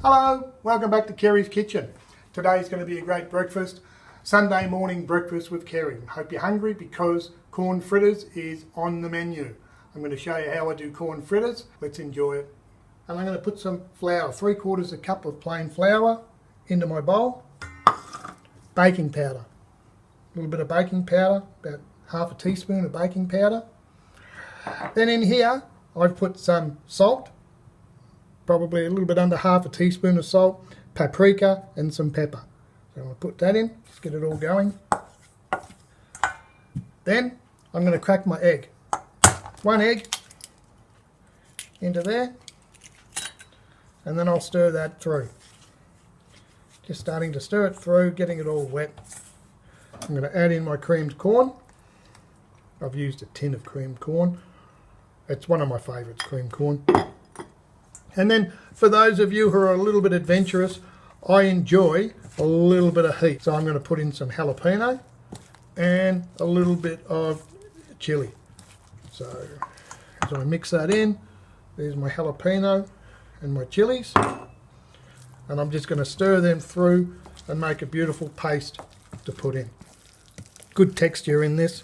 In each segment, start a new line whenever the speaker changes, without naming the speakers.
Hello, welcome back to Kerry's Kitchen. Today's going to be a great breakfast, Sunday morning breakfast with Kerry. Hope you're hungry because corn fritters is on the menu. I'm going to show you how I do corn fritters. Let's enjoy it. And I'm going to put some flour, 3/4 cup of plain flour into my bowl. Baking powder, a little bit of baking powder, about half a teaspoon of baking powder. Then in here I've put some salt, probably a little bit under half a teaspoon of salt, paprika and some pepper. So I'll put that in, just get it all going. Then I'm going to crack my egg. 1 egg into there, and then I'll stir that through. Just starting to stir it through, getting it all wet. I'm going to add in my creamed corn. I've used a tin of creamed corn. It's one of my favourites, creamed corn. And then for those of you who are a little bit adventurous, I enjoy a little bit of heat. So I'm going to put in some jalapeno and a little bit of chili. So as I mix that in, there's my jalapeno and my chilies. And I'm just going to stir them through and make a beautiful paste to put in. Good texture in this.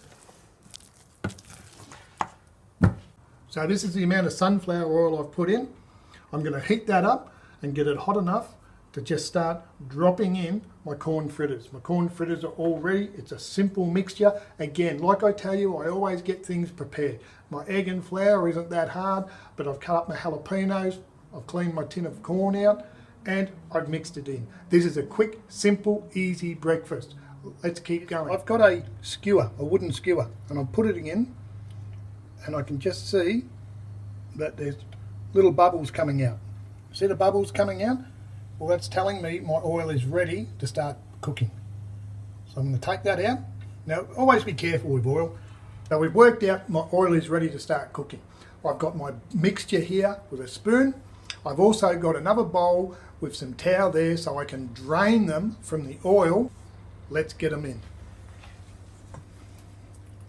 So this is the amount of sunflower oil I've put in. I'm going to heat that up and get it hot enough to just start dropping in my corn fritters. My corn fritters are all ready. It's a simple mixture. Again, like I tell you, I always get things prepared. My egg and flour isn't that hard, but I've cut up my jalapenos, I've cleaned my tin of corn out, and I've mixed it in. This is a quick, simple, easy breakfast. Let's keep going. I've got a skewer, a wooden skewer, and I'll put it in, and I can just see that there's little bubbles coming out. See the bubbles coming out? Well, that's telling me my oil is ready to start cooking. So I'm going to take that out. Now, always be careful with oil. Now we've worked out my oil is ready to start cooking. I've got my mixture here with a spoon. I've also got another bowl with some towel there so I can drain them from the oil. Let's get them in.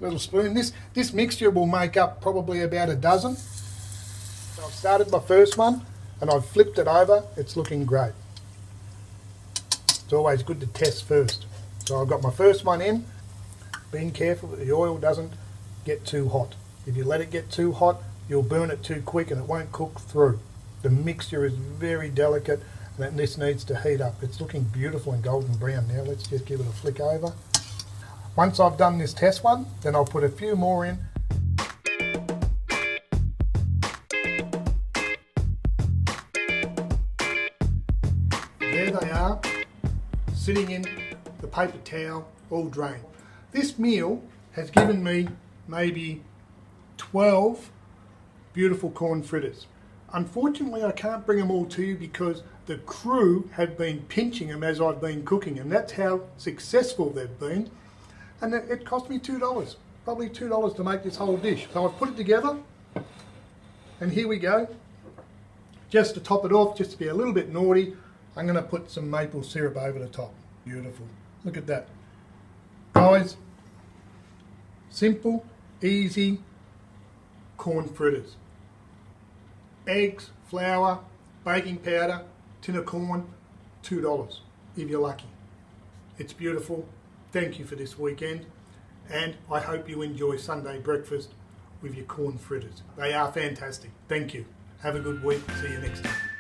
Little spoon. This mixture will make up probably about a dozen. So I've started my first one and I've flipped it over. It's looking great. It's always good to test first. So I've got my first one in. Being careful that the oil doesn't get too hot. If you let it get too hot, you'll burn it too quick and it won't cook through. The mixture is very delicate and this needs to heat up. It's looking beautiful and golden brown now. Let's just give it a flick over. Once I've done this test one, then I'll put a few more in. There they are, sitting in the paper towel, all drained. This meal has given me maybe 12 beautiful corn fritters. Unfortunately, I can't bring them all to you because the crew have been pinching them as I've been cooking them. That's how successful they've been. And it cost me $2, probably $2 to make this whole dish. So I've put it together, and here we go. Just to top it off, just to be a little bit naughty, I'm going to put some maple syrup over the top. Beautiful. Look at that. Guys, simple, easy corn fritters. Eggs, flour, baking powder, tin of corn, $2 if you're lucky. It's beautiful. Thank you for this weekend, and I hope you enjoy Sunday breakfast with your corn fritters. They are fantastic. Thank you. Have a good week. See you next time.